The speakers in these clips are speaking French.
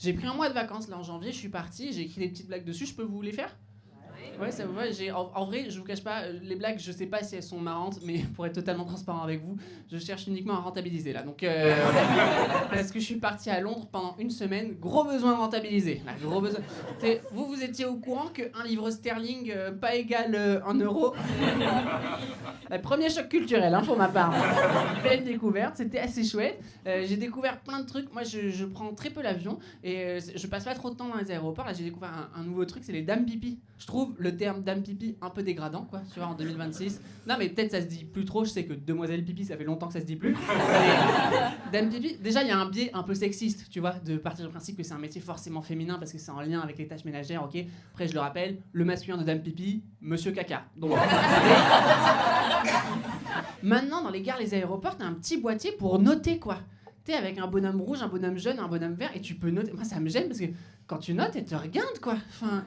J'ai pris un mois de vacances là en janvier, je suis parti, j'ai écrit des petites blagues dessus, je peux vous les faire ? Ouais, ça vous va. En vrai, je vous cache pas, les blagues, je sais pas si elles sont marrantes, mais pour être totalement transparent avec vous, je cherche uniquement à rentabiliser là. Donc, parce que je suis parti à Londres pendant une semaine, gros besoin de rentabiliser. Là, gros besoin. Vous étiez au courant qu'un livre sterling pas égal 1 euro. Premier choc culturel pour ma part. Belle découverte, c'était assez chouette. J'ai découvert plein de trucs. Moi, je prends très peu l'avion et je passe pas trop de temps dans les aéroports. Là, j'ai découvert un nouveau truc, c'est les dames pipi. Je trouve le terme dame pipi un peu dégradant, quoi, tu vois, en 2026. Non, mais peut-être ça se dit plus trop. Je sais que demoiselle pipi, ça fait longtemps que ça se dit plus. Mais dame pipi, déjà, il y a un biais un peu sexiste, tu vois, de partir du principe que c'est un métier forcément féminin parce que c'est en lien avec les tâches ménagères, ok. Après, je le rappelle, le masculin de dame pipi, monsieur caca. Donc, maintenant, dans les gares, les aéroports, t'as un petit boîtier pour noter, quoi. T'es avec un bonhomme rouge, un bonhomme jaune, un bonhomme vert, et tu peux noter. Moi, ça me gêne parce que quand tu notes, elle te regarde, quoi. Enfin,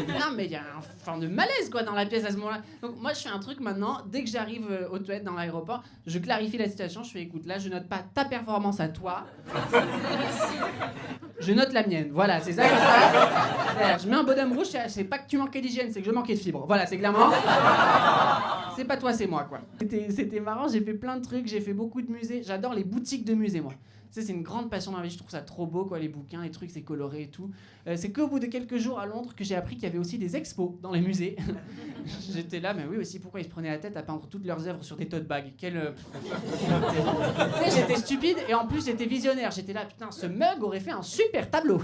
non, mais il y a un forme de malaise, quoi, dans la pièce à ce moment-là. Donc, moi, je fais un truc maintenant. Dès que j'arrive aux toilettes dans l'aéroport, je clarifie la situation. Je fais, écoute, là, je note pas ta performance à toi. Je note la mienne. Voilà, c'est ça que je fais. Je mets un bonhomme rouge, c'est pas que tu manquais d'hygiène, c'est que je manquais de fibres. Voilà, c'est clairement. C'est pas toi, c'est moi, quoi. C'était marrant, j'ai fait plein de trucs, j'ai fait beaucoup de musées. J'adore les boutiques de musées, moi. Tu sais, c'est une grande passion dans ma vie, je trouve ça trop beau, quoi, les bouquins, les trucs, c'est coloré et tout. C'est qu'au bout de quelques jours à Londres que j'ai appris qu'il y avait aussi des expos dans les musées. J'étais là, mais oui aussi, pourquoi ils se prenaient la tête à peindre toutes leurs œuvres sur des tote bags ? Tu sais, j'étais stupide et en plus j'étais visionnaire. J'étais là, putain, ce mug aurait fait un super tableau.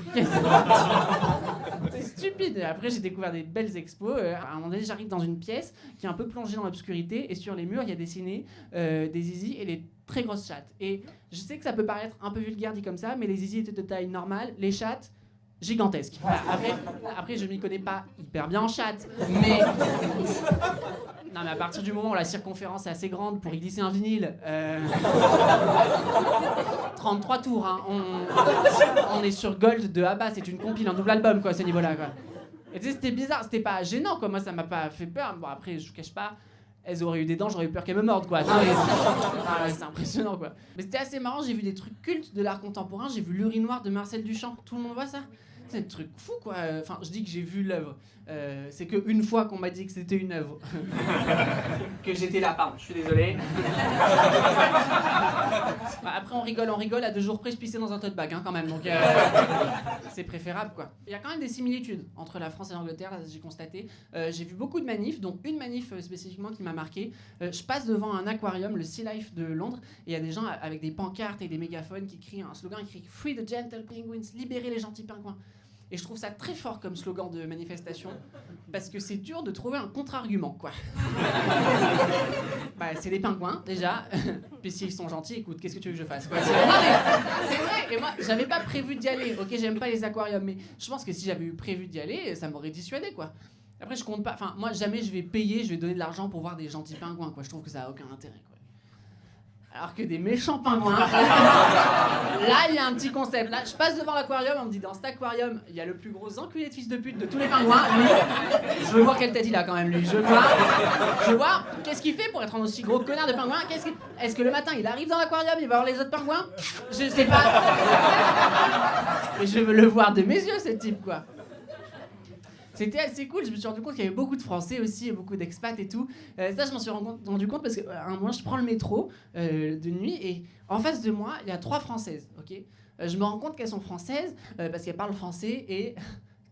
C'est stupide. Après, j'ai découvert des belles expos. À un moment donné, j'arrive dans une pièce qui est un peu plongée dans l'obscurité et sur les murs, il y a dessiné des zizis et des très grosses chattes. Et je sais que ça peut paraître un peu vulgaire dit comme ça, mais les zizis étaient de taille normale, les chattes gigantesques. Voilà. Après, je m'y connais pas hyper bien en chatte, mais non, mais à partir du moment où la circonférence est assez grande pour y glisser un vinyle, 33 tours, hein, on est sur Gold de Abba, c'est une compile, un double album, quoi, à ce niveau-là, quoi. Et tu sais, c'était bizarre, c'était pas gênant, quoi. Moi, ça m'a pas fait peur. Bon, après, je vous cache pas, elles auraient eu des dents, j'aurais eu peur qu'elles me mordent, quoi. C'est impressionnant, quoi. Mais c'était assez marrant, j'ai vu des trucs cultes de l'art contemporain, j'ai vu l'urinoir de Marcel Duchamp. Tout le monde voit ça ? C'est un truc fou, quoi. Enfin, je dis que j'ai vu l'œuvre. C'est qu'une fois qu'on m'a dit que c'était une œuvre. Que j'étais là, pardon, je suis désolé. Après, on rigole, à 2 jours près, je pissais dans un tote bag, hein, quand même. Donc, c'est préférable, quoi. Il y a quand même des similitudes entre la France et l'Angleterre, là, j'ai constaté. J'ai vu beaucoup de manifs, dont une manif spécifiquement qui m'a marqué. Je passe devant un aquarium, le Sea Life de Londres, et il y a des gens avec des pancartes et des mégaphones qui crient un slogan écrit « Free the gentle penguins », libérez les gentils pingouins. Et je trouve ça très fort comme slogan de manifestation, parce que c'est dur de trouver un contre-argument, quoi. C'est des pingouins, déjà. Puis s'ils sont gentils, écoute, qu'est-ce que tu veux que je fasse, quoi. C'est vrai, et moi, j'avais pas prévu d'y aller. Ok, j'aime pas les aquariums, mais je pense que si j'avais eu prévu d'y aller, ça m'aurait dissuadé, quoi. Après, je compte pas... Enfin, moi, jamais je vais payer, je vais donner de l'argent pour voir des gentils pingouins, quoi. Je trouve que ça a aucun intérêt, quoi. Alors que des méchants pingouins, là, il y a un petit concept. Là, je passe devant l'aquarium, on me dit, dans cet aquarium, il y a le plus gros enculé de fils de pute de tous les pingouins. Lui, je veux voir quel tête il a quand même, lui. Je veux voir qu'est-ce qu'il fait pour être un aussi gros connard de pingouin. Est-ce que le matin, il arrive dans l'aquarium, il va voir les autres pingouins ? Je sais pas. Mais je veux le voir de mes yeux, ce type, quoi. C'était assez cool, je me suis rendu compte qu'il y avait beaucoup de Français aussi, et beaucoup d'expats et tout. Ça, je m'en suis rendu compte parce qu'à un moment, je prends le métro de nuit et en face de moi, il y a 3 Françaises, ok. Je me rends compte qu'elles sont françaises parce qu'elles parlent français et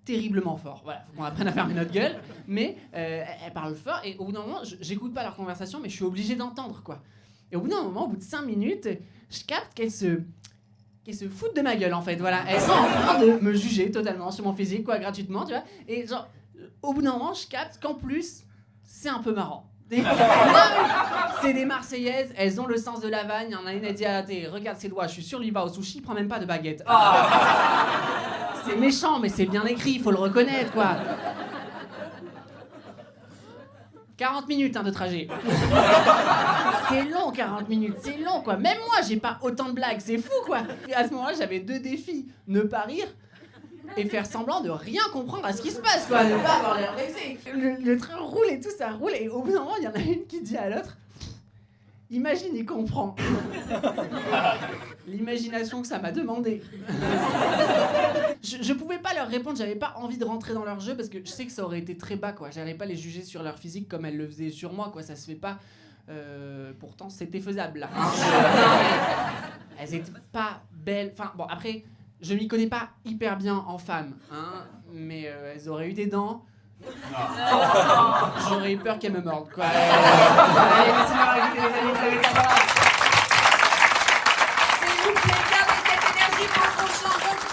terriblement fort. Voilà, faut qu'on apprenne à fermer notre gueule, mais elles parlent fort et au bout d'un moment, j'écoute pas leur conversation, mais je suis obligé d'entendre, quoi. Et au bout d'un moment, au bout de 5 minutes, je capte qu'elles se foutent de ma gueule, en fait, voilà. Elles sont en train de me juger totalement sur mon physique, quoi, gratuitement, tu vois. Et genre, au bout d'un moment, je capte qu'en plus, c'est un peu marrant. C'est des Marseillaises, elles ont le sens de la vanne. Il y en a une, elle dit à la télé, regarde ses doigts, je suis sûr, lui va au sushi, il prend même pas de baguette. Oh, c'est méchant, mais c'est bien écrit, il faut le reconnaître, quoi. 40 minutes de trajet. C'est long, 40 minutes, c'est long, quoi. Même moi, j'ai pas autant de blagues, c'est fou, quoi. Et à ce moment-là, j'avais 2 défis. Ne pas rire et faire semblant de rien comprendre à ce qui se passe, quoi. Ne pas avoir l'air vexé. Le train roule et tout, ça roule. Et au bout d'un moment, il y en a une qui dit à l'autre, imagine, il comprend. L'imagination que ça m'a demandé. je pouvais pas leur répondre, j'avais pas envie de rentrer dans leur jeu parce que je sais que ça aurait été très bas, quoi. J'allais pas les juger sur leur physique comme elles le faisaient sur moi, quoi. Ça se fait pas. Pourtant, c'était faisable, là. Elles étaient pas belles. Enfin, bon, après, je m'y connais pas hyper bien en femmes, hein, mais elles auraient eu des dents. J'aurais eu peur qu'elles me mordent, quoi. Allez, laissez-moi rajouter les amis, vous avez qu'à voir. S'il vous plaît, gardez cette énergie pour le prochain.